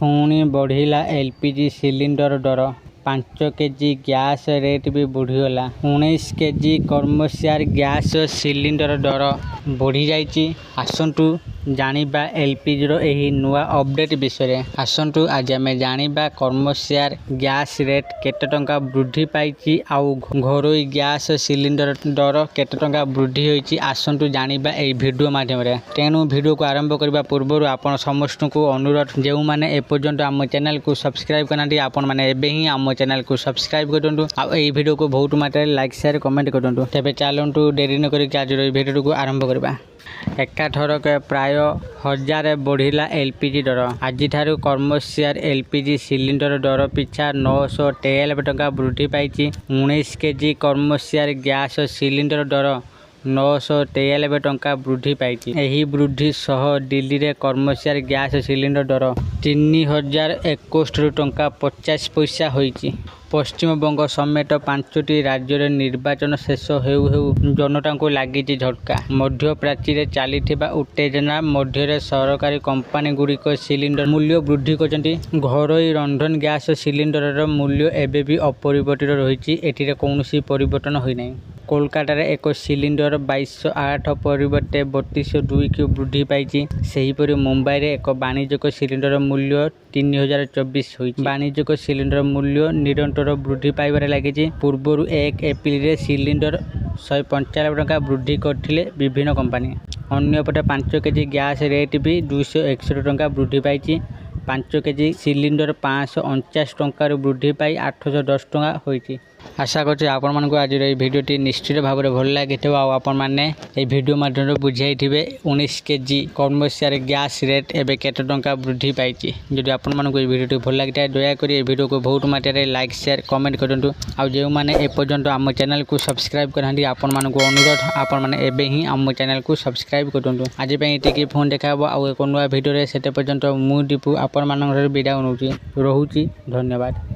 पुणी बढ़िला LPG cylinder दर 5 KG gas rate भी बढ़ीगला। 19 KG कर्मचार gas cylinder दर बढ़ी जाइए। आसतु जानिबा एलपीजी रो एही नुआ अपडेट विषय। आसतु आज आम जानिबा कर्मचार गैस रेट केते टंका वृद्धि पाइछि आउ घरोई गैस सिलिंडर दर केते टंका वृद्धि होइछि। आसतु जानिबा एही वीडियो माध्यम रे। तेणु वीडियो को आरंभ करबा पूर्व आपण समस्त को अनुरोध जो माने एपर्यंत आम चैनल को सब्सक्राइब करनांती आपण माने एबे ही आम चैनल को सब्सक्राइब करंतु आ एही वीडियो को बहुत मात्रा लाइक शेयर कमेंट करंतु। तेबे चलंतु देरी न करी आज वीडियो को आरंभ करबा। एकाथरक प्राय 1000 बढ़िला एलपीजी दर। आज कर्मचार एलपीजी सिलिंडर दर पिछा 993 टंका वृद्धि पाई। 19 केजी कर्मचार गैस सिलिंडर दर 993 टंका वृद्धि पाई। यही वृद्धि सह दिल्ली रे कर्मचार गैस सिलिंडर दर 3061 टंका 50 पैसा होइछि। पश्चिमबंग समेत 5टी राज्य निर्वाचन शेष हेउ हेउ जनता को लगी झटका। मध्य प्राच्य चली उत्तेजना मध्य सरकारी कंपनी गुड़िक सिलिंडर मूल्य वृद्धि करछन्ति। घरोई रंधन गैस सिलिंडर मूल्य एबे भी अपरिवर्तित रही। एटिरे कौनसी परिवर्तन होई नै। कोलकाता एक सिलिंडर 2208 परिवर्ते 3202 की वृद्धि पाई। सेहीपरि मुंबई रे एक वाणिज्यिक सिलिंडर मूल्य 3024 होई। वाणिज्यिक सिलिंडर मूल्य निरंतर वृद्धि पाइबार लगी। पूर्व 1 एप्रिल रे सिलिंडर 195 टंका वृद्धि करथिले विभिन्न कंपनी। अन्यपटे 5 केजी गैस रेट भी 261 टंका वृद्धि पाई। 5 केजी सिलिंडर 549 टंकार वृद्धि पाई 810 टंका होई। आशा करछि आपण मानको आज भिडियोटी निश्चित भाव में भल लगी। आपण मैंने ये भिडियो माध्यम बुझाई 19 केजी कर्मचार गैस रेट एवं केते टंका वृद्धि पाई। जदि आपण मानको ये भिडियोटी भल लगी दयाकोरी ये भिडियो को बहुत मात्रा लाइक शेयर कमेंट करंतु। आ जो मैंने एपर्यंत आम चैनल को सब्सक्राइब करनांती आपण मानको अनुरोध आपण माने एबे ही आम चैनल को सब्सक्राइब करंतु। आज पे एतिकी फोन देखाबो आ एक नुआ भिडियो रे सेते पर्यंत मु दीपू आपण मानकर विदा होउची। रहूची धन्यवाद।